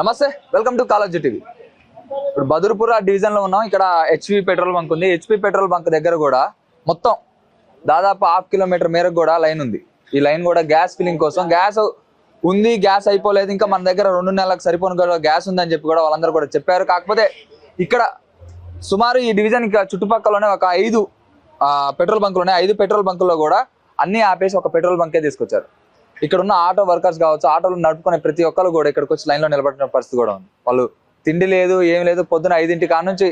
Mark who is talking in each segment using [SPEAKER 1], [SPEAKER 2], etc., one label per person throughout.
[SPEAKER 1] నమస్తే, welcome to college TV. ఇప్పుడు బదుర్పుర division లో ఉన్నాం. ఇక్కడ హెచ్పి పెట్రోల్ బంక్ ఉంది. హెచ్పి పెట్రోల్ బంక్ దగ్గర కూడా మొత్తం దాదాపు 1/2 కిలోమీటర్ మేరకు కూడా లైన్ ఉంది. ఈ లైన్ కూడా గ్యాస్ ఫిల్లింగ్ కోసం. గ్యాస్ ఉంది, గ్యాస్ అయిపోలేదు, ఇంకా మన దగ్గర 2 నెలలకు సరిపోను గ్యాస్ ఉందని చెప్పి కూడా వాళ్ళందరూ కూడా చెప్పారు. కాకపోతే ఇక్కడ సుమారు ఈ డివిజన్ చుట్టుపక్కలనే ఒక 5 పెట్రోల్ బంకులు ఉన్నాయి. 5 పెట్రోల్ బంకుల్లో కూడా అన్ని ఆపేసి ఒక పెట్రోల్ బంకే తీసుకొచ్చారు. ఇక్కడ ఉన్న ఆటో వర్కర్స్ కావచ్చు, ఆటోలు నడుపుకునే ప్రతి ఒక్కరు కూడా ఇక్కడికి వచ్చి లైన్లో నిలబడిన పరిస్థితి కూడా ఉంది. వాళ్ళు తిండి లేదు, ఏం లేదు, పొద్దున 5 కాడ నుంచి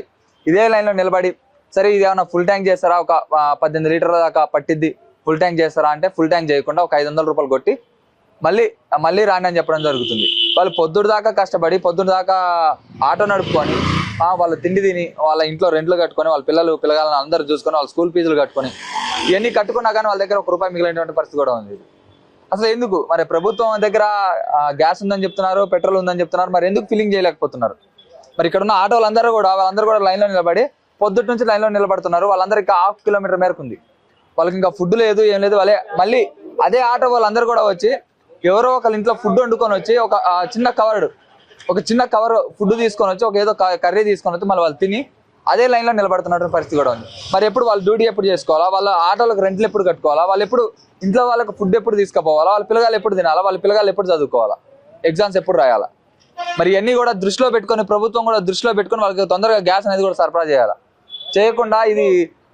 [SPEAKER 1] ఇదే లైన్లో నిలబడి సరే ఇది ఏమన్నా ఫుల్ ట్యాంక్ చేస్తారా, ఒక 18 లీటర్ల దాకా పట్టిద్ది, ఫుల్ ట్యాంక్ చేస్తారా అంటే ఫుల్ ట్యాంక్ చేయకుండా ఒక 500 రూపాయలు కొట్టి మళ్ళీ రాండి అని చెప్పడం జరుగుతుంది. వాళ్ళు పొద్దుడు దాకా కష్టపడి పొద్దుడు దాకా ఆటో నడుపుకొని వాళ్ళ తిండి తిని వాళ్ళ ఇంట్లో రెంట్లు కట్టుకొని వాళ్ళ పిల్లగాళ్ళని అందరూ చూసుకొని వాళ్ళ స్కూల్ ఫీజులు కట్టుకొని ఇవన్నీ కట్టుకున్నా కానీ వాళ్ళ దగ్గర ₹1 మిగిలినటువంటి పరిస్థితి కూడా ఉంది. అసలు ఎందుకు మరి ప్రభుత్వం దగ్గర గ్యాస్ ఉందని చెప్తున్నారు, పెట్రోల్ ఉందని చెప్తున్నారు, మరి ఎందుకు ఫిల్లింగ్ చేయలేకపోతున్నారు? మరి ఇక్కడ ఉన్న ఆటో వాళ్ళందరూ కూడా లైన్లో నిలబడి పొద్దుటి నుంచి లైన్లో నిలబడుతున్నారు. వాళ్ళందరూ ఇంకా 1/2 కిలోమీటర్ మేరకు ఉంది. వాళ్ళకి ఇంకా ఫుడ్ లేదు, ఏం లేదు. మళ్ళీ అదే ఆటో వాళ్ళందరూ కూడా వచ్చి ఎవరో ఒకళ్ళ ఇంట్లో ఫుడ్ వండుకొని వచ్చి ఒక చిన్న కవర్ ఫుడ్ తీసుకొని వచ్చి ఏదో కర్రీ తీసుకొని వచ్చి మళ్ళీ వాళ్ళు తిని అదే లైన్లో నిలబడుతున్నటువంటి పరిస్థితి కూడా ఉంది. మరి ఎప్పుడు వాళ్ళ డ్యూటీ ఎప్పుడు చేసుకోవాలా, వాళ్ళ ఆటోలకు రెంట్లు ఎప్పుడు కట్టుకోవాలా, వాళ్ళు ఎప్పుడు ఇంట్లో వాళ్ళకి ఫుడ్ ఎప్పుడు తీసుకుపోవాలా, వాళ్ళ పిల్లగాళ్ళు ఎప్పుడు తినాలా, వాళ్ళ పిల్లగాళ్ళు ఎప్పుడు చదువుకోవాలా, ఎగ్జామ్స్ ఎప్పుడు రాయాలా? మరి ఇవన్నీ కూడా దృష్టిలో పెట్టుకొని ప్రభుత్వం కూడా దృష్టిలో పెట్టుకొని వాళ్ళకి తొందరగా గ్యాస్ అనేది కూడా సరఫరా చేయాలా. చేయకుండా ఇది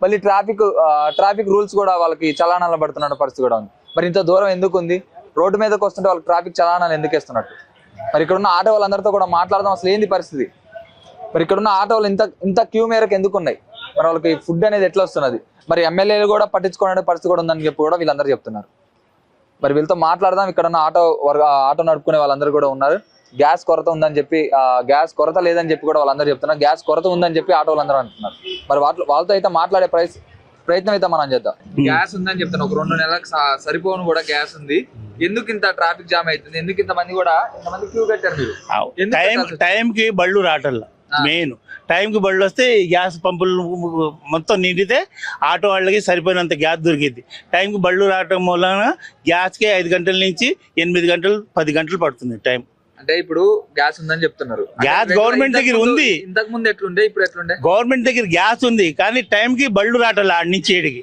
[SPEAKER 1] మళ్ళీ ట్రాఫిక్ రూల్స్ కూడా వాళ్ళకి చలానాలు పడుతున్న పరిస్థితి కూడా ఉంది. మరి ఇంత దూరం ఎందుకు ఉంది? రోడ్డు మీదకి వస్తుంటే వాళ్ళకి ట్రాఫిక్ చలానాలు ఎందుకు వేస్తున్నట్టు? మరి ఇక్కడ ఉన్న ఆటో వాళ్ళందరితో కూడా మాట్లాడదాం, అసలు ఏంది పరిస్థితి? మరి ఇక్కడ ఉన్న ఆటోలు ఇంత క్యూ మేరకు ఎందుకు ఉన్నాయి? మరి వాళ్ళకి ఫుడ్ అనేది ఎట్లా వస్తున్నది? మరి ఎమ్మెల్యేలు కూడా పట్టించుకునే పరిస్థితి కూడా ఉందని చెప్పి కూడా వీళ్ళందరూ చెప్తున్నారు. మరి వీళ్ళతో మాట్లాడదాం. ఇక్కడ ఉన్న ఆటో నడుపుకునే వాళ్ళందరూ కూడా ఉన్నారు. గ్యాస్ కొరత ఉందని చెప్పి, గ్యాస్ కొరత లేదని చెప్పి కూడా వాళ్ళందరూ చెప్తున్నారు. గ్యాస్ కొరత ఉందని చెప్పి ఆటో వాళ్ళందరూ అంటున్నారు. మరి వాళ్ళతో అయితే మాట్లాడే ప్రయత్నం అయితే మనం చేద్దాం. గ్యాస్ ఉందని చెప్తున్నారు, ఒక 2 నెలలకు సరిపోను కూడా గ్యాస్ ఉంది. ఎందుకు ఇంత ట్రాఫిక్ జామ్ అవుతుంది? ఎందుకు ఇంతమంది క్యూ పెట్టారు? మీరు
[SPEAKER 2] టైంకి బళ్ళు రావట్లా. మెయిన్ టైంకి బళ్ళు వస్తే గ్యాస్ పంపులు మొత్తం నిండితే ఆటో వాళ్ళకి సరిపోయినంత గ్యాస్ దొరికింది. టైంకి బళ్ళు రావటం వలన గ్యాస్కి 5 గంటల నుంచి 8 గంటలు 10 గంటలు పడుతుంది టైం.
[SPEAKER 1] అంటే ఇప్పుడు గ్యాస్ ఉందని చెప్తున్నారు.
[SPEAKER 2] గ్యాస్ గవర్నమెంట్ దగ్గర ఉంది.
[SPEAKER 1] ఇంతకు ముందు ఎట్లుండే, ఇప్పుడు ఎట్లుండే?
[SPEAKER 2] గవర్నమెంట్ దగ్గర గ్యాస్ ఉంది, కానీ టైం కి బళ్ళు రావట్లే. ఆడి నుంచి ఏడికి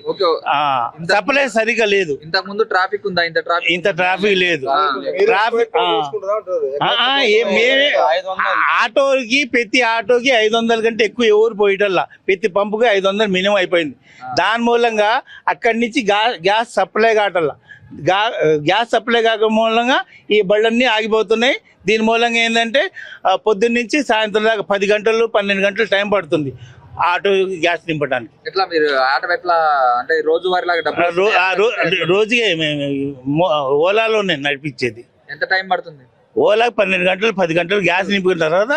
[SPEAKER 2] సప్లై సరిగా లేదు.
[SPEAKER 1] ఇంతకు ముందు ట్రాఫిక్ ఉందా?
[SPEAKER 2] ఇంత ట్రాఫిక్ లేదు. ఆటోకి ప్రతి ఆటోకి 500 కంటే ఎక్కువ ఎవరు పోయటల్లా. ప్రతి పంపుకి 500 మినిమం అయిపోయింది. దాని మూలంగా అక్కడి నుంచి గ్యాస్ సప్లై కావటల్లా. గ్యాస్ సప్లై కాక మూలంగా ఈ బళ్ళన్నీ ఆగిపోతున్నాయి. దీని మూలంగా ఏంటంటే పొద్దున్న నుంచి సాయంత్రం దాకా 10 గంటలు 12 గంటలు టైం పడుతుంది ఆటో గ్యాస్ నింపడానికి.
[SPEAKER 1] ఎట్లా మీరు ఆటో ఎట్లా అంటే రోజువారీ
[SPEAKER 2] రోజుగా ఓలాలోనే నడిపించేది.
[SPEAKER 1] ఎంత టైం పడుతుంది?
[SPEAKER 2] ఓలా 12 గంటలు 10 గంటలు గ్యాస్ నింపిన తర్వాత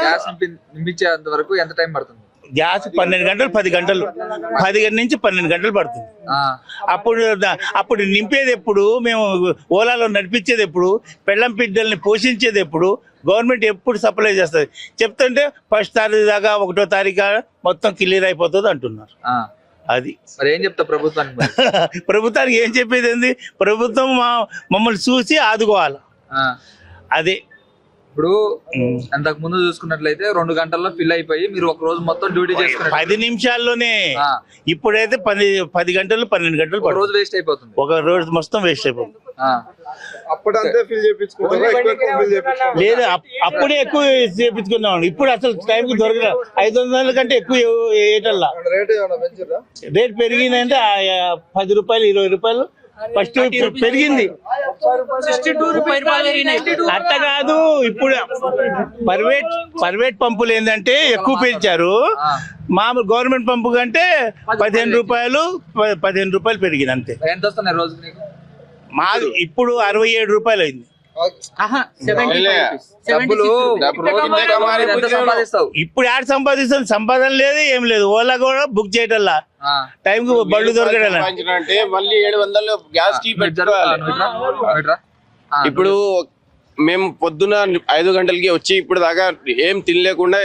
[SPEAKER 1] నింపించేంత వరకు ఎంత టైం పడుతుంది?
[SPEAKER 2] గ్యాస్ 12 గంటలు 10 గంటలు 10 నుంచి 12 గంటలు పడుతుంది. అప్పుడు నింపేది ఎప్పుడు, మేము ఓలాలో నడిపించేది ఎప్పుడు, పెళ్ళం బిడ్డల్ని పోషించేది ఎప్పుడు, గవర్నమెంట్ ఎప్పుడు సప్లై చేస్తుంది చెప్తుంటే 1వ తారీఖు దాకా 1వ తారీఖు మొత్తం క్లియర్ అయిపోతుంది అంటున్నారు. అది
[SPEAKER 1] మరి ఏం చెప్తా
[SPEAKER 2] ప్రభుత్వానికి ఏం చెప్పేది ఏంది? ప్రభుత్వం మమ్మల్ని చూసి ఆదుకోవాలి. అదే
[SPEAKER 1] ఇప్పుడు అంతకు ముందు చూసుకున్నట్లయితే 2 గంటల్లో ఫిల్ అయిపోయి మీరు ఒక రోజు మొత్తం డ్యూటీ చేసుకున్నారు
[SPEAKER 2] 10 నిమిషాల్లోనే. ఇప్పుడైతే 10 గంటలు 12 గంటలు
[SPEAKER 1] ఒక రోజు వేస్ట్ అయిపోతుంది.
[SPEAKER 2] ఒక రోజు మొత్తం వేస్ట్ అయిపోతుంది. లేదు, అప్పుడే ఎక్కువ చేపించుకున్నాం. ఇప్పుడు అసలు టైంకి దొరకదు. 500 కంటే ఎక్కువ వేయటల్లా. రేట్ పెరిగిందంటే 10 రూపాయలు 20 రూపాయలు ఫస్ట్ పెరిగింది. అట్ట కాదు, ఇప్పుడు ప్రైవేట్ పంపులు ఏంటంటే ఎక్కువ పెంచారు. మామూలు గవర్నమెంట్ పంపు కంటే 15 రూపాయలు పెరిగింది అంతే.
[SPEAKER 1] ఎంత వస్తున్నాయి రోజుకి?
[SPEAKER 2] మాది ఇప్పుడు 67 రూపాయలు అయింది. ఇప్పుడు యాడ్ సంపాదిస్తాను, సంపాదన లేదు, ఏం లేదు. ఓలా కూడా బుక్ చేయటల్లా. టైం కు బళ్ళు దొరకడం.
[SPEAKER 3] మళ్ళీ 700 గ్యాస్ కి పెట్టారు. ఇప్పుడు మేము పొద్దున 5 గంటలకి వచ్చి ఇప్పుడు దాకా ఏం తినలేకుండా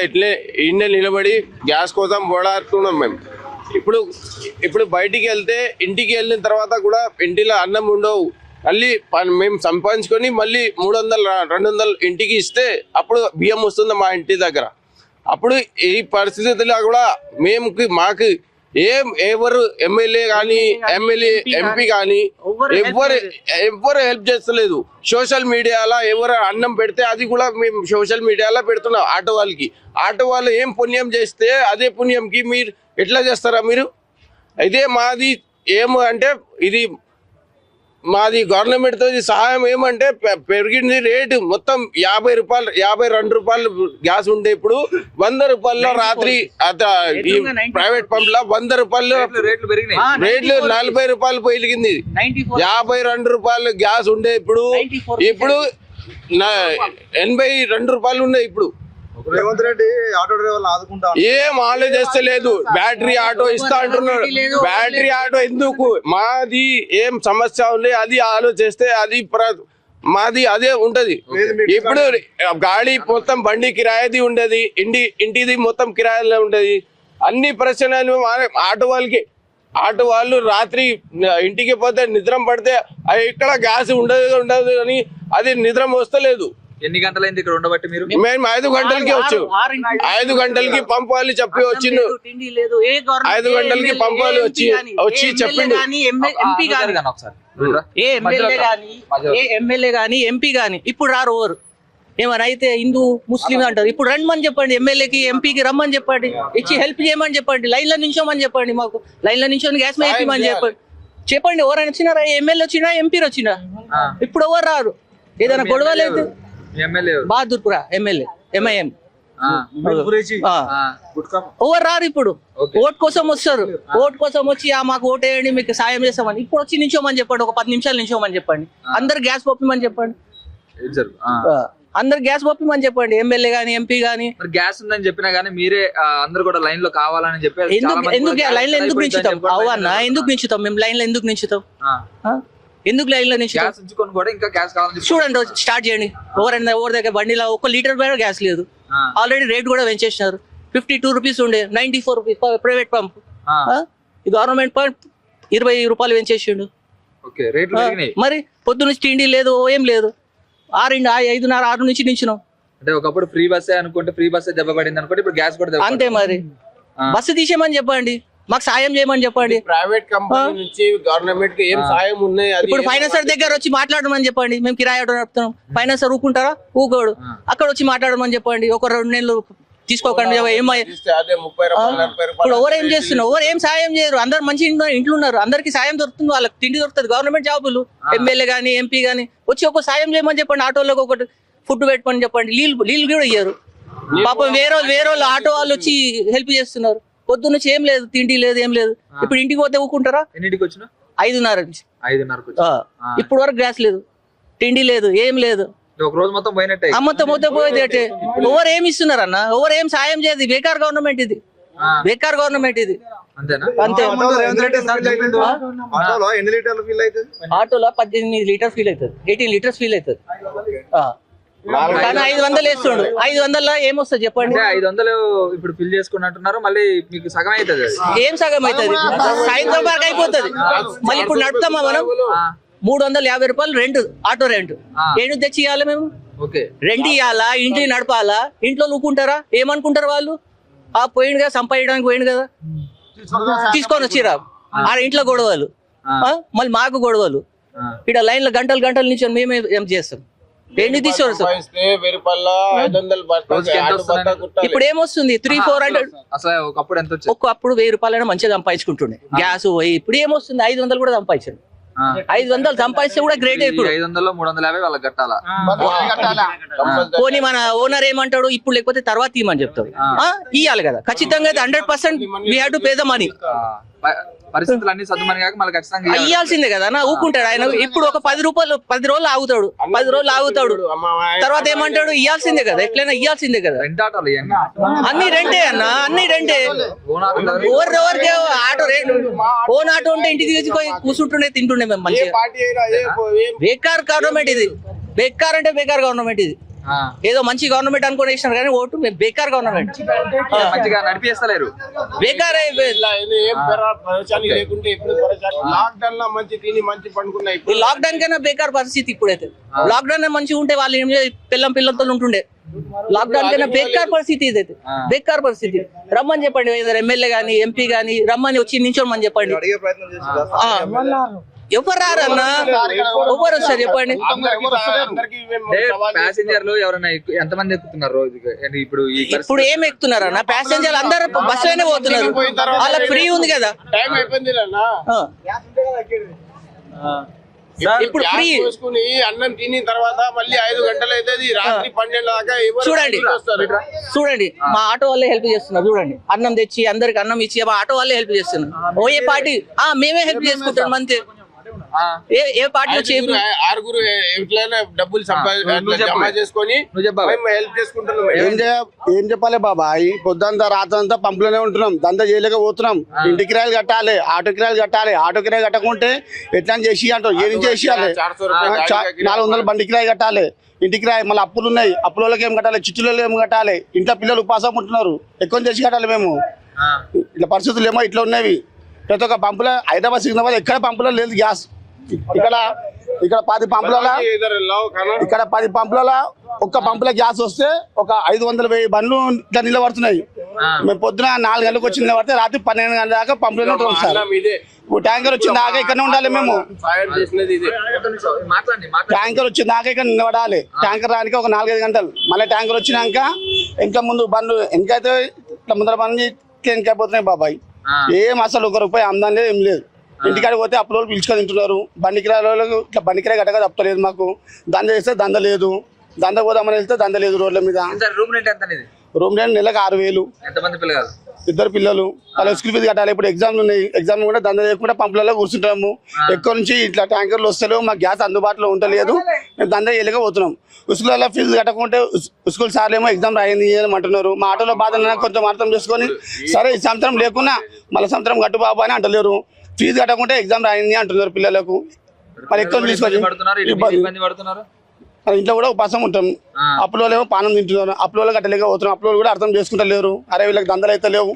[SPEAKER 3] ఇన్నే నిలబడి గ్యాస్ కోసం పోరాడుతున్నాం మేము. ఇప్పుడు బయటికి వెళ్తే ఇంటికి వెళ్ళిన తర్వాత కూడా ఇంటిలో అన్నం ఉండవు, మళ్ళీ మేము సంపాదించుకొని మళ్ళీ 300 200 ఇంటికి ఇస్తే అప్పుడు బియ్యం వస్తుంది మా ఇంటి దగ్గర. అప్పుడు ఈ పరిస్థితుల్లో కూడా మాకు ఎవరు ఎమ్మెల్యే కానీ ఎంపీ కానీ ఎవరు హెల్ప్ చేస్తలేదు. సోషల్ మీడియాలో ఎవరు అన్నం పెడితే అది కూడా మేము సోషల్ మీడియాలో పెడుతున్నాం. ఆటో వాళ్ళు ఏం పుణ్యం చేస్తే అదే పుణ్యంకి మీరు ఎట్లా చేస్తారా మీరు? అయితే మాది అంటే ఇది మాది గవర్నమెంట్ తో సహాయం ఏమంటే పెరిగింది రేటు మొత్తం 50 రూపాయలు 52 రూపాయలు గ్యాస్ ఉంటే ఇప్పుడు 100 రూపాయల్లో రాత్రి ఈ ప్రైవేట్ పంప్ లో 100 రూపాయలు రేట్లు 40 రూపాయలు పెరిగింది. 52 రూపాయలు గ్యాస్ ఉండే ఇప్పుడు 82 రూపాయలు ఉన్నాయి. ఇప్పుడు
[SPEAKER 4] రేవంత్ రెడ్డి ఆటో డ్రైవర్లు ఆదుకుంటా
[SPEAKER 3] ఏం ఆలోచిస్తలేదు. బ్యాటరీ ఆటో ఇస్తా అంటున్నాడు. బ్యాటరీ ఆటో ఎందుకు? మాది ఏం సమస్య ఉంది అది ఆలోచిస్తే అది మాది అదే ఉంటది. ఇప్పుడు గాడి మొత్తం బండి కిరాయిది ఉండేది, ఇంటిది మొత్తం కిరాయిలో ఉంటది. అన్ని ప్రశ్నలు ఆటో వాళ్ళు రాత్రి ఇంటికి పోతే నిద్ర పడితే ఇక్కడ గ్యాస్ ఉండదు అని అది నిద్ర వస్తలేదు.
[SPEAKER 1] ఎన్ని గంటలైంది ఇక్కడ ఉండబట్టి మీరు?
[SPEAKER 3] మేము 5 గంటలకి వచ్చాం. 5 గంటలకి పంపాలి చెప్పి వచ్చిండు. 5 గంటలకి పంపాలి వచ్చి చెప్పిండు.
[SPEAKER 5] ఎమ్మెల్యే గాని ఎంపీ గాని ఇప్పుడు రారు. ఓరు ఏమని అయితే హిందూ ముస్లిం అంటారు. ఇప్పుడు రమ్మని చెప్పండి, ఎమ్మెల్యేకి ఎంపీకి రమ్మని చెప్పండి, ఇచ్చి హెల్ప్ చేయమని చెప్పండి, లైన్ లో నించోమని చెప్పండి, మాకు లైన్ లో నించోని గ్యాస్ వేయమని చెప్పండి. ఎవరైనా వచ్చినారా? ఎమ్మెల్యే వచ్చినా ఎంపీలు వచ్చినా ఇప్పుడు ఎవరు రారు. ఏదైనా గొడవ లేదు. బహదూర్పురా ఎమ్మెల్యే ఎంఐఎం ఎవరు రారు. ఇప్పుడు ఓట్ కోసం వస్తారు. ఓట్ కోసం వచ్చి మాకు ఓట్ వేయండి మీకు సాయం చేస్తామని ఇప్పుడు వచ్చి నించోమని చెప్పండి. ఒక 10 నిమిషాలు నించోమని చెప్పండి. అందరు గ్యాస్ పంపిమని చెప్పండి. అందరు గ్యాస్ పంపిమని చెప్పండి. ఎమ్మెల్యే గానీ ఎంపీ గానీ.
[SPEAKER 1] గ్యాస్ ఉందని చెప్పినా గానీ మీరే అందరు కూడా లైన్ లో కావాలని చెప్పి
[SPEAKER 5] ఎందుకు లైన్ లో ఎందుకు నించుతాం? అవన్నా ఎందుకు నించుతాం? మేము లైన్ లో ఎందుకు నించుతాం? ఎందుకు లైన్ లో నుంచి చూడండి స్టార్ట్ చేయండి. ఎవరైనా ఎవరి దగ్గర బండిలో 1 లీటర్ పైన గ్యాస్ లేదు. ఆల్రెడీ రేట్ కూడా పెంచేసినారు. 52 రూపీస్ ఉండే 94 రూపీస్ ప్రైవేట్ పంప్. ఈ గవర్నమెంట్ పంప్ 20 రూపాయలు పెంచేసిండు. మరి పొద్దు నుంచి తిండి లేదు, ఏం లేదు. 5:30 నుంచి నించున్నాం.
[SPEAKER 1] అంటే ఒకప్పుడు ఫ్రీ బస్సే అనుకుంటే ఫ్రీ బస్సే దెబ్బ పడింది అనుకుంటే ఇప్పుడు గ్యాస్ కూడా
[SPEAKER 5] అంతే. మరి బస్సు తీసేయమని చెప్పండి, మాకు సాయం చేయమని చెప్పండి.
[SPEAKER 3] ప్రైవేట్ కంపెనీ నుంచి గవర్నమెంట్ కి ఏం సాయం ఉన్నాయి?
[SPEAKER 5] ఇప్పుడు ఫైనాన్సర్ దగ్గర వచ్చి మాట్లాడమని చెప్పండి. మేము కిరాయి ఆటో నడుపుతాం. ఫైనాన్సర్ ఊకుంటారా? ఊకోడు. అక్కడ వచ్చి మాట్లాడమని చెప్పండి. ఒక 2 నెలలు తీసుకోకండి. ఇప్పుడు ఎవరు ఏం చేస్తున్నారు? ఎవరు ఏం సాయం చేయరు. అందరు మంచి ఇంట్లో ఉన్నారు. అందరికి సాయం దొరుకుతుంది. వాళ్ళకి తిండి దొరుకుతుంది. గవర్నమెంట్ జాబులు ఎమ్మెల్యే గానీ ఎంపీ గానీ వచ్చి ఒక సాయం చేయమని చెప్పండి. ఆటోలకు ఒకటి ఫుడ్ పెట్టమని చెప్పండి. నీళ్ళు కూడా ఇయ్యారు. పాపం వేరే వాళ్ళు ఆటో వాళ్ళు వచ్చి హెల్ప్ చేస్తున్నారు. పొద్దున్న నుంచి ఏం లేదు, తిండి లేదు, ఏం లేదు. ఇప్పుడు ఇంటికి పోతే ఊకుంటారా?
[SPEAKER 1] ఎన్నింటికి వచ్చినా?
[SPEAKER 5] 5:30 నుంచి.
[SPEAKER 1] 5:30
[SPEAKER 5] ఇప్పుడు వరకు గ్యాస్ లేదు, తిండి లేదు, ఏం లేదు.
[SPEAKER 1] ఒక రోజు మొత్తం పోయినట్టే.
[SPEAKER 5] మొత్తం పోయేది. ఎవరు ఏమి ఇస్తున్నారు అన్న? ఎవరు ఏం సాయం చేయదు. బేకార్ గవర్నమెంట్ ఇది. బేకార్ గవర్నమెంట్ ఇది. అంతే. ఆటోలో 18 లీటర్ ఫీల్ అవుతుంది, 18 లీటర్స్ ఫీల్ అవుతుంది. కానీ 500 వేస్తుండు. 500 ఏమొస్తుంది చెప్పండి?
[SPEAKER 1] 500 ఇప్పుడు ఫిల్ చేసుకున్నట్టున్నారు. మళ్ళీ మీకు సగం అవుతుంది.
[SPEAKER 5] ఏం సగం అవుతుంది? సాయంత్రం వరకు అయిపోతుంది. మళ్ళీ ఇప్పుడు నడుపుతామా మనం? 350 రూపాయలు రెంట్, ఆటో రెంట్. ఏడు తెచ్చి ఇవ్వాలి మేము. రెంట్ ఇవ్వాలా? ఇంటిని నడపాలా? ఇంట్లో ఊకుంటారా? ఏమనుకుంటారు వాళ్ళు? పోయిండు కదా, సంపాదించడానికి పోయిండు కదా, తీసుకొని వచ్చిరా. ఆడ ఇంట్లో గొడవలు, మళ్ళీ మాకు గొడవలు. ఇక్కడ లైన్ లో గంటలు నుంచి మేము ఏం చేస్తాం? ఎన్ని తీసుకొస్తాం? ఇప్పుడు ఏమొస్తుంది? 300-400. ఒకప్పుడు 1000 రూపాయలైనా మంచిగా సంపాదించుకుంటుండే. గ్యాస్ పోయి ఇప్పుడు ఏమొస్తుంది? 500 కూడా సంపాదించాడు. 500 సంపాదిస్తే కూడా గ్రేట్. ఇప్పుడు
[SPEAKER 1] 500లో 350 వాళ్ళకి కట్టాలా?
[SPEAKER 5] పోనీ మన ఓనర్ ఏమంటాడు? ఇప్పుడు లేకపోతే తర్వాత ఇవ్వమని చెప్తాడు. ఇవ్వాలి కదా ఖచ్చితంగా. 100% we have to pay the money.
[SPEAKER 1] పరిస్థితులు అన్ని సర్దుమని కాక మళ్ళీ ఖచ్చితంగా
[SPEAKER 5] ఇయ్యాల్సిందే కదా అన్న. ఊకుంటాడు ఆయన. ఇప్పుడు ఒక 10 రూపాయలు 10 రోజులు ఆగుతాడు. 10 రోజులు ఆగుతాడు. తర్వాత ఏమంటాడు? ఇయ్యాల్సిందే కదా, ఎట్లయినా ఇయ్యాల్సిందే కదా. అన్ని రెంటే అన్న, అన్ని రెంటే. ఎవరికి ఆటో రేటు? ఓన్ ఆటో ఉంటే ఇంటికి తీసుకొని కూర్చుంటుండే, తింటుండే మేము మంచిగా. బేకార్ గవర్నమెంట్ ఇది. బేకార్ అంటే బేకార్ గవర్నమెంట్ ఇది. ఏదో మంచి గవర్నమెంట్ అనుకుని వేసినారు కానీ ఓటు మేము బేకార్ గవర్నమెంట్,
[SPEAKER 1] మంచిగా నడిపిస్తలేరు.
[SPEAKER 5] బేకార్
[SPEAKER 3] లాక్డౌన్ లో మంచి తిని మంచి పండుకున్నాయి.
[SPEAKER 5] ఈ లాక్డౌన్ కన్నా బేకార్ పరిస్థితి ఇప్పుడైతే. లాక్డౌన్ మంచిగా ఉంటే వాళ్ళు ఏం పిల్లలతో ఉంటుండే. లాక్డౌన్ కన్నా బేకార్ పరిస్థితి ఇదైతే, బేకార్ పరిస్థితి. రమ్మని చెప్పండి, ఎమ్మెల్యే గానీ ఎంపీ గానీ రమ్మని వచ్చి నించోమని చెప్పండి.
[SPEAKER 4] అడిగే ప్రయత్నం చేసి
[SPEAKER 5] ఎవరు రారన్నా, ఎవరు వస్తారు చెప్పండి.
[SPEAKER 1] ప్యాసింజర్లు ఎవరైనా ఎంతమంది ఎక్కుతున్నారు రోజుకి? ఇప్పుడు
[SPEAKER 5] ఇప్పుడు ఏం ఎక్కుతున్నారన్న? ప్యాసింజర్లు అందరూ బస్సులోనే పోతున్నారు, వాళ్ళకి ఫ్రీ ఉంది కదా.
[SPEAKER 3] టైం అయిపోయింది
[SPEAKER 5] ఇప్పుడు ఫ్రీ.
[SPEAKER 3] చూసుకుని అన్నం తిని తర్వాత మళ్ళీ 5 గంటలు అవుతుంది, రాత్రి 12 దాకా
[SPEAKER 5] చూడండి మా ఆటో వాళ్ళే హెల్ప్ చేస్తున్నారు. చూడండి అన్నం తెచ్చి అందరికి అన్నం ఇచ్చి మా ఆటో వాళ్ళే హెల్ప్ చేస్తున్నారు. ఓ ఏ పార్టీ మేమే హెల్ప్ చేసుకుంటాం అంతే. ఏ పార్టీ
[SPEAKER 3] ఆరుగురు ఎట్లైనా డబ్బులు జమ చేసుకొని హెల్ప్ చేసుకుంటున్నాం.
[SPEAKER 6] ఏం చెప్పాలి బాబాయ్, పొద్దుంతా రాత్రంతా పంపులోనే ఉంటున్నాం, దందా చేయలేక పోతున్నాం. ఇంటి కిరాయిలు కట్టాలి, ఆటో కిరాయిలు కట్టాలి. ఆటో కిరాయి కట్టకుంటే ఎట్లా చేసి అంటారు, ఏ నుంచి చేసేయాలి? 400 బండి కిరాయి కట్టాలి, ఇంటి కిరాయి మళ్ళీ అప్పులు ఉన్నాయి, అప్పులకి ఏం కట్టాలి, చిచ్చులలో ఏం కట్టాలి, ఇంట్లో పిల్లలు ఉపాసం ఉంటున్నారు, ఎక్కువ చేసి కట్టాలి మేము. ఇట్లా పరిస్థితులు ఏమో ఇట్లా ఉన్నవి. ప్రతి ఒక్క పంపులో హైదరాబాద్ సికింద్రాబాద్ ఎక్కడ పంపులో లేదు గ్యాస్. ఇక్కడ 10 పంపులలో ఇక్కడ 10 పంపులలో ఒక్క పంపులో గ్యాస్ వస్తే ఒక 500-1000 బండ్లు ఇట్లా నిలబడుతున్నాయి. మేము పొద్దున 4 గంటలకు వచ్చి నిలబడితే రాత్రి 12 గంటల దాకా పంపులోనే ఉంటాం సార్. ట్యాంకర్ వచ్చిన దాకా ఇక్కడనే ఉండాలి మేము. ట్యాంకర్ వచ్చిన దాకా ఇక్కడ నిలబడాలి. ట్యాంకర్ రానికి ఒక 4-5 గంటలు. మళ్ళీ ట్యాంకర్ వచ్చినాక ఇంకా ముందు బండ్లు ఎంకైతే ఇట్లా ముందర బండ్లు ఎంకైపోతున్నాయి బాబాయ్. ఏం అసలు 1 రూపాయి ఆమ్దాని లేదు, ఏం లేదు. ఇంటికాడికి పోతే అప్పుల పిలుచుకొని తింటున్నారు. బండి కిరాయిలు ఇట్లా బండి కిరాయి గట్టగా తప్పలేదు మాకు. దంద చేస్తే దంద లేదు, దంద పోదామని వెళ్తే దంద లేదు రోడ్ల మీద. రూమ్ రెంట్ నెలకు 6000. ఇద్దరు పిల్లలు, వాళ్ళ స్కూల్ ఫీజు కట్టాలి. ఇప్పుడు ఎగ్జామ్లు ఉన్నాయి, ఎగ్జామ్ కూడా దంద చేయకుండా పంపులలో కూర్చుంటాము. ఎక్కువ నుంచి ఇట్లా ట్యాంకర్లు వస్తలేవు, మాకు గ్యాస్ అందుబాటులో ఉండలేదు, మేము దంద చేయలేకపోతున్నాం. స్కూల్లో ఫీజు కట్టకుంటే స్కూల్ సార్లు ఏమో ఎగ్జామ్ రాయింది అంటున్నారు. మా ఆటోలో బాధ కొంచెం అర్థం చేసుకొని సరే ఈ సంవత్సరం లేకున్నా మళ్ళీ సంవత్సరం కట్టు బాబా అని అంటలేరు. ఫీజు కట్టకుంటే ఎగ్జామ్ రాయింది అంటున్నారు పిల్లలకు. మరి ఎక్కువ తీసుకొచ్చి ఇంట్లో కూడా ఉపాసం ఉంటాం. అప్పులో ఏమో పానం తింటున్నారు, అప్పులో కట్టలేకపోతున్నాం. అప్పులో కూడా అర్థం చేసుకుంటలేరు. అరే వీళ్ళకి దందలు అయితే లేవు,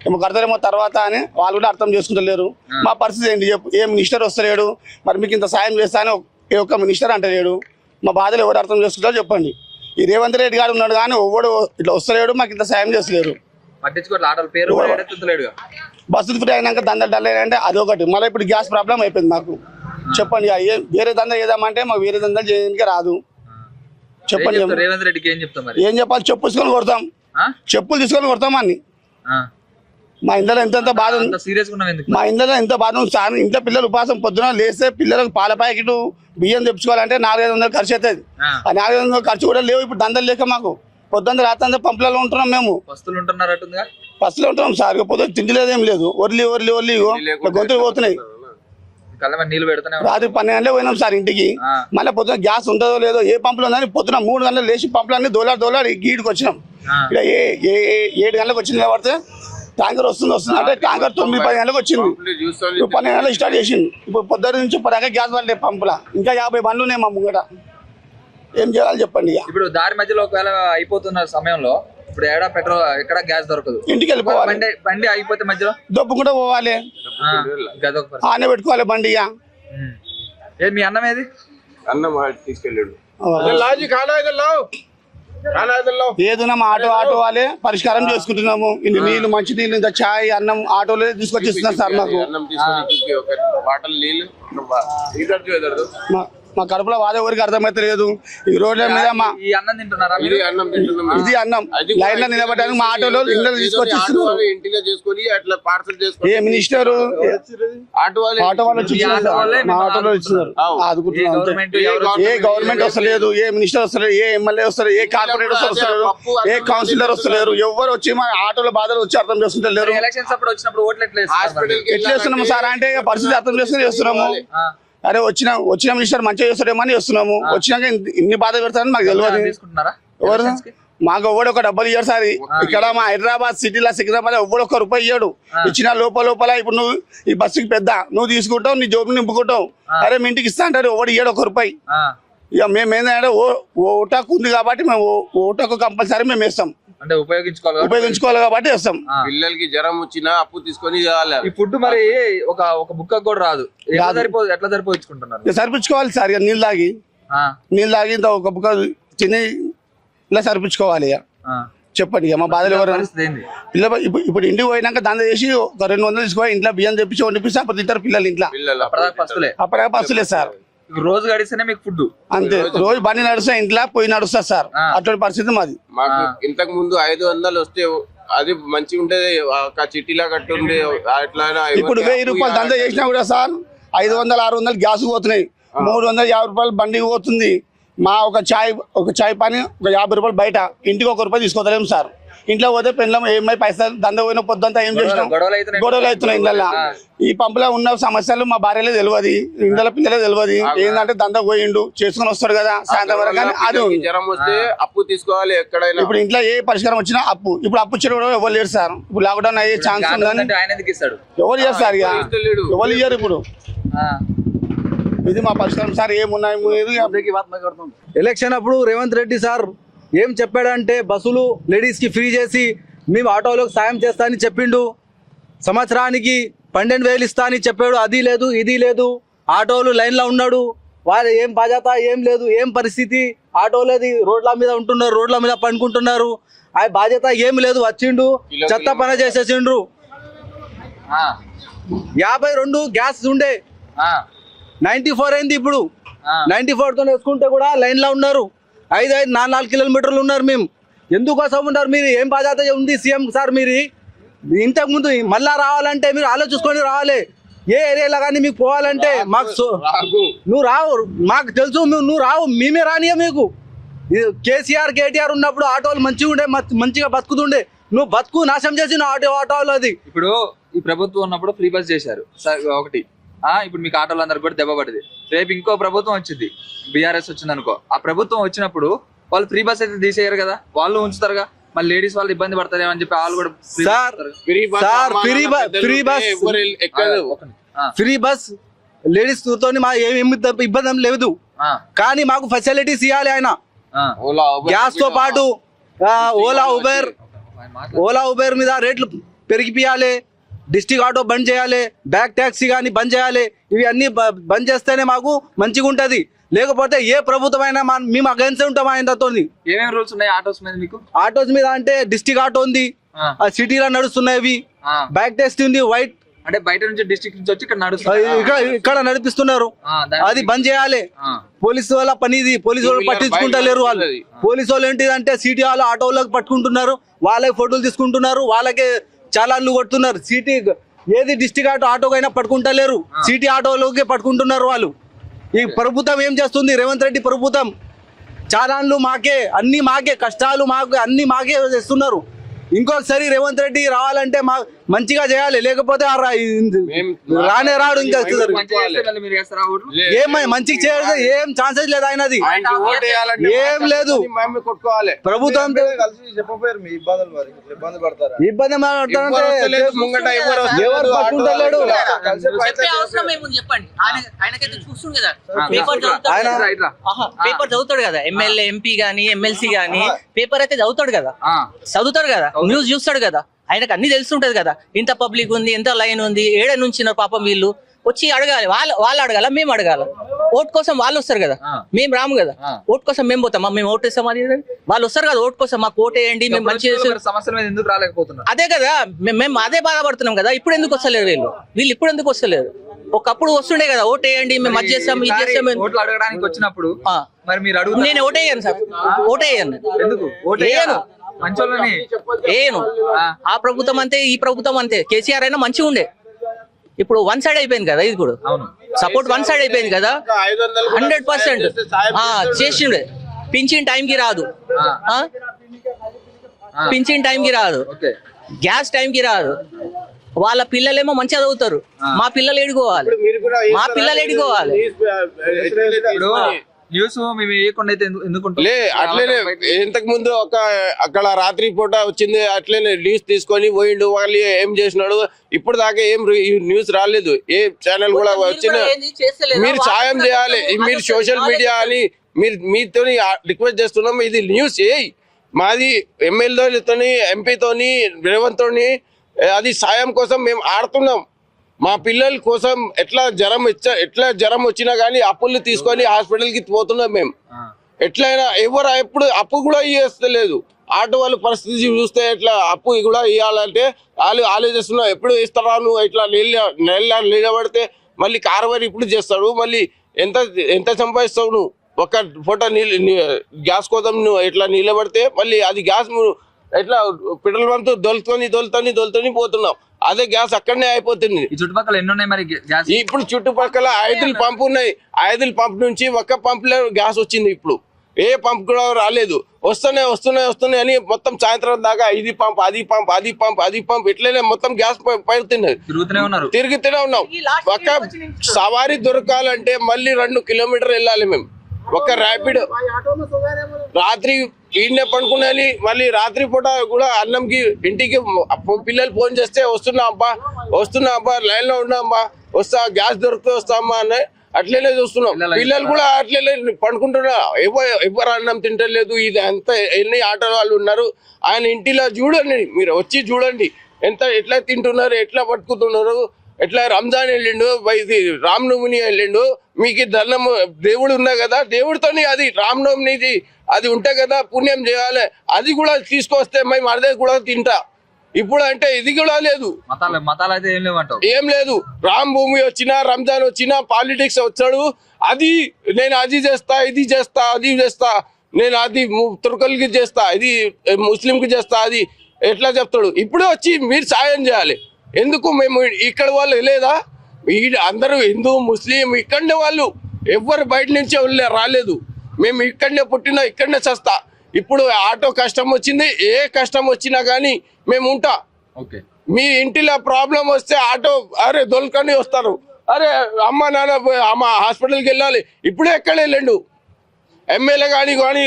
[SPEAKER 6] ఏమో కడతారేమో తర్వాత అని వాళ్ళు కూడా అర్థం చేసుకుంటలేరు. మా పరిస్థితి ఏంటి చెప్పు? ఏ మినిస్టర్ వస్తలేడు, మరి మీకు ఇంత సాయం చేస్తా అని ఏ ఒక్క మినిస్టర్ అంటలేడు. మా బాధలు ఎవరు అర్థం చేసుకుంటారో చెప్పండి. ఈ రేవంత్ రెడ్డి గారు ఉన్నాడు కానీ ఎవడు ఇట్లా వస్తలేడు, మాకు ఇంత సాయం చేస్తలేరు. బస్సులు ఫ్రీ అయినాక దందలు డల్లేదంటే అదొకటి. మళ్ళీ ఇప్పుడు గ్యాస్ ప్రాబ్లం అయిపోయింది మాకు. చెప్పండి వేరే దందా చేద్దామంటే మాకు వేరే దందా చేయడానికి రాదు. చెప్పండి
[SPEAKER 1] రేవంత్ రెడ్డికి ఏం చెప్తాం?
[SPEAKER 6] ఏం చెప్పాలి? చెప్పులు తీసుకొని కొడతాం, చెప్పులు తీసుకొని కొడతాం అన్ని. మా ఇంట్లో ఎంత బాధ ఉంది, మా ఇంట్లో ఎంత బాధ ఉంది సార్. ఇంట్లో పిల్లలు ఉపాసం పొద్దున లేస్తే పిల్లలకు పాల ప్యాకెట్ బియ్యం తెచ్చుకోవాలంటే 400-500 ఖర్చు అవుతుంది. ఆ 400 ఖర్చు కూడా లేవు ఇప్పుడు దందలు లేక. మాకు పొద్దున్న రాత్రి పంపులలో ఉంటున్నాం మేము. బస్సులో ఉంటున్నాం సార్. పొద్దున్న తిండి లేదు, ఏం లేదు. ఒర్లి గొంతులు పోతున్నాయి. రాత్రి 12 గంటలకు పోయినాం సార్ ఇంటికి. మళ్ళీ పొద్దున గ్యాస్ ఉంటుందో లేదో ఏ పంపులో ఉందని పొద్దున 3 గంటలు లేచి పంపులన్నీ దోలాడి గీడికి వచ్చినాం. ఇక్కడ 7 గంటలకు వచ్చి నిలబడితే ట్యాంకర్ వస్తుంది అంటే ట్యాంకర్ 9-10 గంటలకు వచ్చింది. 12 గంటలకు స్టార్ట్ చేసింది. ఇప్పుడు పొద్దున్న నుంచి ఇప్పటిదాకా గ్యాస్ పడలేదు పంపులా. ఇంకా 50 బండ్లు ఉన్నాయి మా ముంగట. ఏం చేయాలి చెప్పండి?
[SPEAKER 1] ఇప్పుడు దారి మధ్యలో ఒకవేళ అయిపోతున్న సమయంలో ఇప్పుడు ఏడా పెట్రోల్ ఎక్కడ గ్యాస్ దొరకదు,
[SPEAKER 6] ఇంటికి వెళ్ళిపోవాలి.
[SPEAKER 1] బండి అయిపోతే మధ్యలో
[SPEAKER 6] దొప్పుకుంటూ పోవాలి, ఆనే పెట్టుకోవాలి బండి.
[SPEAKER 1] మీ అన్నం ఏది?
[SPEAKER 3] అన్నం తీసుకెళ్ళాడు.
[SPEAKER 6] ఏదైనా మా ఆటో వాళ్ళే పరిష్కారం చేసుకుంటున్నాము. ఇన్ని నీళ్లు, మంచి నీళ్ళు, ఇంత ఛాయ్, అన్నం ఆటోలే తీసుకొచ్చి ఇస్తున్నారు సార్ మాకు. మా కడుపులో బాధ ఎవరికి అర్థమైతే లేదు. ఈ రోడ్ల మీద ఇది అన్నం లైన్ లో నిలబడడానికి మా ఆటోలో ఇళ్ళలో తీసుకొచ్చి ఇస్తున్నారు. ఏ మినిస్టర్ ఆటో వాళ్ళు వచ్చి మా ఆటోలో ఇస్తున్నారు. ఏ గవర్నమెంట్ వస్తలేదు, ఏ మినిస్టర్ వస్తలేదు, ఏ ఎమ్మెల్యే వస్తలేదు, ఏ కార్పొరేటర్ వస్తలేరు, ఏ కౌన్సిలర్ వస్తలేరు. ఎవరు వచ్చి మా ఆటోలో బాధలు వచ్చి అర్థం చేసుకుంటలేరు. ఎట్లా చేస్తున్నాము సార్ అంటే పరిస్థితి అర్థం చేసుకుని చేస్తున్నాము. అరే వచ్చిన మినిస్టర్ మంచిగా చేస్తాడేమని వస్తున్నాము. వచ్చినాక ఇన్ని బాధ పెడతారని మాకు తెలియదు. ఎవరు మాకు ఎవడు ఒక డబ్బులు ఇయ్యాడు సార్. ఇక్కడ మా హైదరాబాద్ సిటీలో సికింద్రాబాద్ ఎవడు 1 రూపాయి ఇయ్యాడు. ఇచ్చిన లోపల ఇప్పుడు నువ్వు ఈ బస్సుకి పెద్ద నువ్వు తీసుకుంటావు, నీ జోబు నింపుకుంటావు. అరే మీ ఇంటికి ఇస్తా అంటారు, ఎవడు ఇయ్యాడు 1 రూపాయి. ఇక మేము ఏంటంటే ఓటాకు ఉంది కాబట్టి మేము ఓటాకు కంపల్సరీ మేము వేస్తాం,
[SPEAKER 1] అంటే
[SPEAKER 6] ఉపయోగించుకోవాలి కాబట్టి వేస్తాం.
[SPEAKER 3] పిల్లలకి జ్వరం వచ్చినా అప్పు తీసుకొని చేయాలి.
[SPEAKER 1] ఈ ఫుడ్ మరి ఒక బుక్క కూడా రాదు, ఎట్లా సరిపోయించుకుంటున్నారు?
[SPEAKER 6] ఇక సరిపించుకోవాలి సార్, ఇక నీళ్ళు తాగి ఇంత ఒక బుక్క తిని ఇలా సరిపించుకోవాలి. ఇక చెప్పండి ఇక మా బాధలు ఎవరు పిల్ల ఇప్పుడు ఇంటికి పోయినాక దంద చేసి ఒక 200 తీసుకోవాలి, ఇంట్లో బియ్యం తెప్పించి వండిపిస్తే అప్పుడు తింటారు పిల్లలు ఇంట్లో. అప్పటికే పస్తులేదు సార్,
[SPEAKER 1] రోజు గడిస్తేనే మీకు ఫుడ్
[SPEAKER 6] అంతే. రోజు బండి నడుస్తా, ఇంట్లో పోయి నడుస్తా సార్, అటువంటి పరిస్థితి మాది.
[SPEAKER 3] మాకు ఇంతకు ముందు 500 వస్తే అది మంచిగా ఉంటది, ఒక చిట్టిలా కట్టుండే అట్లా.
[SPEAKER 6] ఇప్పుడు 1000 రూపాయలు దంద చేసినా కూడా సార్ 500 600 గ్యాస్ పోతున్నాయి, 350 రూపాయలు బండికి పోతుంది. మా ఒక చాయ్ పని ఒక 50 రూపాయలు బయట, ఇంటికి 1 రూపాయి తీసుకోలేము సార్. ఇంట్లో పోతే పెళ్ళం ఏమై పైసలు దంద పోయిన పొద్దుంతా ఏం చేసినాం, గొడవలు అవుతున్నాయి ఇంట్లో. ఈ పంపులో ఉన్న సమస్యలు మా భార్యలే తెలియదు, ఇంట్లో పిల్లలే తెలియదు. ఏంటంటే దంద పోయిండు చేసుకుని వస్తాడు కదా సాయంత్రం వరకు, అది
[SPEAKER 3] జ్వరం వస్తే అప్పు తీసుకోవాలి ఎక్కడైనా.
[SPEAKER 6] ఇప్పుడు ఇంట్లో ఏ పరిష్కారం వచ్చినా అప్పు, ఇప్పుడు అప్పు ఇచ్చిన కూడా ఎవరు లేరు సార్. ఇప్పుడు లాక్డౌన్ అయ్యే ఛాన్స్ ఉందని ఎవరు చేస్తారు, ఇక ఎవరు ఇయ్యారు ఇప్పుడు. ఇది మా పరిష్కారం సార్, ఏమున్నాయి.
[SPEAKER 7] ఎలక్షన్ అప్పుడు రేవంత్ రెడ్డి సార్ ఏం చెప్పాడంటే బస్సులు లేడీస్ కి ఫ్రీ చేసి మేము ఆటోలకు సాయం చేస్తా అని చెప్పిండు, సంవత్సరానికి 12,000 ఇస్తా అని చెప్పాడు. అది లేదు ఇది లేదు, ఆటోలు లైన్లో ఉన్నాడు, వాళ్ళు ఏం బాధ్యత ఏం లేదు, ఏం పరిస్థితి. ఆటోలేది రోడ్ల మీద ఉంటున్నారు, రోడ్ల మీద పండుకుంటున్నారు, ఆ బాధ్యత ఏం లేదు. వచ్చిండు చెత్త పని చేసేసిండ్రు. 52 గ్యాస్ ఉండే 94 అయింది ఇప్పుడు. 94తో వేసుకుంటే కూడా లైన్ లో ఉన్నారు, 4 కిలోమీటర్లు ఉన్నారు. మేము ఎందుకోసం ఉన్నారు? మీరు ఏం బాధ్యత ఉంది సీఎం సార్? మీరు ఇంతకు ముందు మళ్ళా రావాలంటే మీరు ఆలోచించుకొని రావాలి. ఏ ఏరియాలో కానీ మీకు పోవాలంటే మాకు నువ్వు రావు, మాకు తెలుసు నువ్వు రావు, మేమే రానియా మీకు. కేటీఆర్ ఉన్నప్పుడు ఆటోలు మంచిగా ఉండే, మంచిగా బతుకుతుండే. నువ్వు బతుకు నాశనం చేసి ఆటోలు. అది
[SPEAKER 1] ఇప్పుడు ఈ ప్రభుత్వం ఉన్నప్పుడు ఫ్రీ బస్ చేశారు ఒకటి, ఇప్పుడు మీకు ఆటోలు అందరికి కూడా దెబ్బ పడింది. రేపు ఇంకో ప్రభుత్వం వచ్చింది, బీఆర్ఎస్ వచ్చింది అనుకో, ఆ ప్రభుత్వం వచ్చినప్పుడు వాళ్ళు ఫ్రీ బస్ అయితే తీసేయరు కదా, వాళ్ళు ఉంచుతారుగా. మళ్ళీ లేడీస్ వాళ్ళు ఇబ్బంది పడతారేమని చెప్పి వాళ్ళు కూడా
[SPEAKER 7] ఫ్రీ బస్ లేడీస్ తో ఏమి ఇబ్బంది లేదు, కానీ మాకు ఫెసిలిటీస్ ఇవ్వాలి ఆయన. గ్యాస్ తో పాటు ఓలా ఉబేర్ మీద రేట్లు పెరిగిపియాలి, డిస్ట్రిక్ట్ ఆటో బంద్ చేయాలి, బ్యాక్ ట్యాక్సీ కానీ బంద్ చేయాలి. ఇవి అన్ని బంద్ చేస్తేనే మాకు మంచిగా ఉంటది. లేకపోతే ఏ ప్రభుత్వం అయినా మేము అగెన్స్ట్ ఉంటాం ఆయనతో.
[SPEAKER 1] ఏమేమి రూల్స్ ఉన్నాయి ఆటోస్ మీద మీకు?
[SPEAKER 7] ఆటోస్ మీద అంటే డిస్ట్రిక్ట్ ఆటో ఉంది, సిటీలో నడుస్తున్నాయి, బ్యాక్ ట్యాక్సీ ఉంది, వైట్
[SPEAKER 1] అంటే బయట నుంచి డిస్ట్రిక్ట్ నుంచి వచ్చి ఇక్కడ
[SPEAKER 7] నడిపిస్తున్నారు. అది బంద్ చేయాలి. పోలీసు వాళ్ళ పని ఇది, పోలీసు వాళ్ళు పట్టించుకుంటలేరు. వాళ్ళు పోలీసు వాళ్ళు ఏంటిదంటే సిటీ వాళ్ళు ఆటోలకు పట్టుకుంటున్నారు, వాళ్ళకి ఫోటోలు తీసుకుంటున్నారు, వాళ్ళకే చాలాన్లు కొడుతున్నారు. సిటీ ఏది డిస్ట్రిక్ట్ ఆటోకైనా పట్టుకుంటలేరు, సిటీ ఆటోలోకి పట్టుకుంటున్నారు వాళ్ళు. ఈ ప్రభుత్వం ఏం చేస్తుంది? రేవంత్ రెడ్డి ప్రభుత్వం చాలాన్లు మాకే, అన్ని మాకే, కష్టాలు మాకు అన్ని మాకే చేస్తున్నారు. ఇంకొకసారి రేవంత్ రెడ్డి రావాలంటే మంచిగా చేయాలి, లేకపోతే రానే రాడు. ఇంకా ఏం మంచిగా చేయాలి, ఏం ఛాన్సెస్ లేదు ఆయనది, ఏం లేదు. ప్రభుత్వం ఇబ్బంది ఎవరు పట్టుకుంటలేడు.
[SPEAKER 5] పేపర్ చదువుతాడు కదా, ఎమ్మెల్యే ఎంపీ గానీ ఎమ్మెల్సీ గానీ పేపర్ అయితే చదువుతాడు కదా, చదువుతాడు కదా, న్యూస్ చూస్తాడు కదా, ఆయనకు అన్ని తెలుస్తుంటది కదా. ఇంత పబ్లిక్ ఉంది, ఎంత లైన్ ఉంది, ఏడ నుంచి పాపం వీళ్ళు వచ్చి అడగాలి. వాళ్ళు అడగాల, మేము అడగాల. ఓట్ కోసం వాళ్ళు వస్తారు కదా, మేము రాము కదా. ఓట్ కోసం మేము పోతాం, మేము ఓట్ వేస్తాం. అది వాళ్ళు వస్తారు కదా ఓట్ కోసం, మాకు ఓట్ వేయండి, మేము మంచి
[SPEAKER 1] సమస్యల మీద ఎందుకు రాలేకపోతున్నాం?
[SPEAKER 5] అదే కదా, మేము అదే బాధపడుతున్నాం కదా. ఇప్పుడు ఎందుకు వస్తలేరు వీళ్ళు ఇప్పుడు ఎందుకు వస్తలేరు? ఒకప్పుడు వస్తుండే కదా, ఓట్ వేయండి, మేము అది చేస్తాం, ఇది చేస్తాం.
[SPEAKER 1] ఓట్లు అడగడానికి వచ్చినప్పుడు మరి మీరు అడుగు.
[SPEAKER 5] నేను ఓట్ వేయను సార్, ఓట్ వేయను.
[SPEAKER 1] ఎందుకు ఓట్ వేయను?
[SPEAKER 5] ఏను ఆ ప్రభుత్వం అంతే, ఈ ప్రభుత్వం అంతే. కేసీఆర్ అయినా మంచిగా ఉండే, ఇప్పుడు 1 సైడ్ అయిపోయింది కదా. ఇది కూడా సపోర్ట్ 1 సైడ్ అయిపోయింది కదా. 100% చేసిండే. పింఛన్ టైంకి రాదు, పింఛన్ టైంకి రాదు, గ్యాస్ టైంకి రాదు. వాళ్ళ పిల్లలేమో మంచిగా చదువుతారు, మా పిల్లలు ఎడుకోవాలి, మా పిల్లలు ఎడుకోవాలి.
[SPEAKER 1] న్యూస్ మేము వేయకుండా అయితే ఎందుకుంటాం?
[SPEAKER 3] లే అట్లనే ఇంతకు ముందు అక్కడ రాత్రి పూట వచ్చింది, అట్లనే న్యూస్ తీసుకొని పోయిండు, వాళ్ళు ఏం చేసినాడు ఇప్పుడు దాకా ఏం న్యూస్ రాలేదు. ఏ ఛానల్ కూడా వచ్చిన మీరు సాయం చేయాలి. మీరు సోషల్ మీడియా అని మీతో రిక్వెస్ట్ చేస్తున్నాం, ఇది న్యూస్ మాది ఎమ్మెల్యేతోని ఎంపీతోని రేవంత్ తోని అది సాయం కోసం మేము ఆడుతున్నాం. మా పిల్లల కోసం ఎట్లా జ్వరం వచ్చినా గానీ అప్పులు తీసుకొని హాస్పిటల్ కి పోతున్నాం మేము. ఎట్లయినా ఎవరు ఎప్పుడు అప్పు కూడా ఇవ్వలేదు. ఆటో వాళ్ళ పరిస్థితి చూస్తే ఎట్లా అప్పు కూడా ఇవ్వాలంటే వాళ్ళు ఆలోచిస్తున్నారు, ఎప్పుడు ఇస్తారా నువ్వు ఇట్లా నిలబడితే మళ్ళీ కారవారి ఇప్పుడు చేస్తాడు, మళ్ళీ ఎంత సంపాదిస్తావు నువ్వు ఒక్క ఫోటో గ్యాస్ కోసం నువ్వు ఎట్లా నిలబడితే మళ్ళీ అది గ్యాస్ ఎట్లా పెట్రోల్ బంక్ దొలుతని పోతున్నావు, అదే గ్యాస్ అక్కడనే అయిపోతుంది.
[SPEAKER 1] ఈ చుట్టుపక్కల ఎన్ని ఉన్నాయి మరి గ్యాస్?
[SPEAKER 3] ఇప్పుడు చుట్టుపక్కల 5 పంపు ఉన్నాయి. 5 పంప్ నుంచి ఒక్క పంపులో గ్యాస్ వచ్చింది. ఇప్పుడు ఏ పంప్ కూడా రాలేదు. వస్తున్నాయి అని మొత్తం సాయంత్రం దాకా అది పంప్ ఇట్లనే మొత్తం గ్యాస్ పడుతున్నది. తిరుగుతూనే ఉన్నాం. ఒక్క సవారీ దొరకాలంటే మళ్ళీ 2 కిలోమీటర్ వెళ్ళాలి మేము. ఒక్క ర్యాపిడ్ రాత్రి ఈయనే పడుకున్నాని మళ్ళీ రాత్రి పూట కూడా అన్నంకి ఇంటికి పిల్లలు ఫోన్ చేస్తే వస్తున్నా అబ్బా లైన్ లో ఉన్నా అబ్బా వస్తా, గ్యాస్ దొరికితే వస్తామా అని అట్లనే చూస్తున్నాం. పిల్లలు కూడా అట్లనే పండుకుంటున్నా, ఎవరు అన్నం తింటలేదు. ఇది అంత ఎన్ని ఆటో వాళ్ళు ఉన్నారు. ఆయన ఇంటిలో చూడండి, మీరు వచ్చి చూడండి ఎట్లా తింటున్నారు, ఎట్లా పట్టుకుతున్నారు. ఎట్లా రంజాన్ వెళ్ళిండు, ఇది రామనవమిని వెళ్ళిండు, మీకు దండం దేవుడు ఉన్నా కదా, దేవుడితోని అది రామనవమిది అది ఉంటే కదా పుణ్యం చేయాలి, అది కూడా తీసుకొస్తే మేము అదే కూడా తింటా. ఇప్పుడు అంటే ఇది కూడా లేదు,
[SPEAKER 1] మతాలు అయితే ఏం
[SPEAKER 3] లేదు. రామ్ భూమి వచ్చినా రంజాన్ వచ్చినా పాలిటిక్స్ వచ్చాడు, అది నేను అది చేస్తా, ఇది చేస్తా, అది చేస్తా, నేను అది తుర్కలకి చేస్తా, ఇది ముస్లింకి చేస్తా, అది ఎట్లా చెప్తాడు. ఇప్పుడు వచ్చి మీరు సాయం చేయాలి. ఎందుకు మేము ఇక్కడ వాళ్ళు లేదా, అందరూ హిందూ ముస్లిం ఇక్కడనే వాళ్ళు, ఎవ్వరు బయట నుంచి రాలేదు. మేము ఇక్కడనే పుట్టినా ఇక్కడనే చేస్తా. ఇప్పుడు ఆటో కష్టం వచ్చింది, ఏ కష్టం వచ్చినా కానీ మేము ఉంటా. మీ ఇంటిలో ప్రాబ్లం వస్తే ఆటో అరే దొల్కొని వస్తారు, అరే అమ్మ నాన్న హాస్పిటల్కి వెళ్ళాలి, ఇప్పుడే ఎక్కడ వెళ్ళండు. ఎమ్మెల్యే కానీ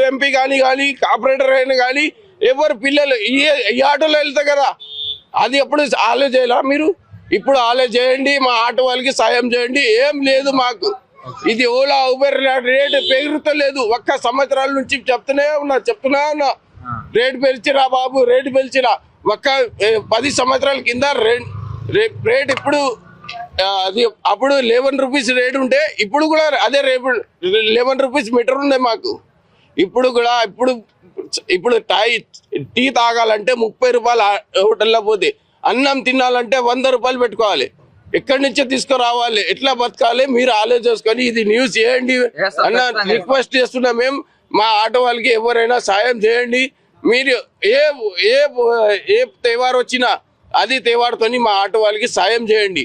[SPEAKER 3] ఎంపీ కానీ కార్పొరేటర్ అయినా కానీ ఎవరు పిల్లలు ఈ ఆటోలో వెళ్తారు కదా, అది ఎప్పుడు ఆలోచించాలా మీరు? ఇప్పుడు ఆలోచించండి, మా ఆటో వాళ్ళకి సాయం చేయండి. ఏం లేదు మాకు, ఇది ఓలా ఉబర్ రేటు పెరుగుతలేదు. 1 సంవత్సరాల నుంచి చెప్తూనే ఉన్నా రేటు పెంచిరా బాబు, రేటు పెంచిరా. 10 సంవత్సరాల కింద రేట్ ఇప్పుడు అది అప్పుడు 11 రూపీస్ రేట్ ఉంటే ఇప్పుడు కూడా అదే రేపు 11 రూపీస్ మీటర్ ఉంది మాకు. ఇప్పుడు కూడా ఇప్పుడు టీ తాగాలంటే 30 రూపాయలు హోటల్లో పోతే, అన్నం తినాలంటే 100 రూపాయలు పెట్టుకోవాలి. ఎక్కడి నుంచో తీసుకురావాలి, ఎట్లా బతకాలి మీరు ఆలోచించుకొని ఇది న్యూస్ చేయండి అన్న రిక్వెస్ట్ చేస్తున్నా. మేము మా ఆటో వాళ్ళకి ఎవరైనా సాయం చేయండి. మీరు ఏ తేవారు వచ్చినా అది తేవారుతోని మా ఆటో వాళ్ళకి సాయం చేయండి.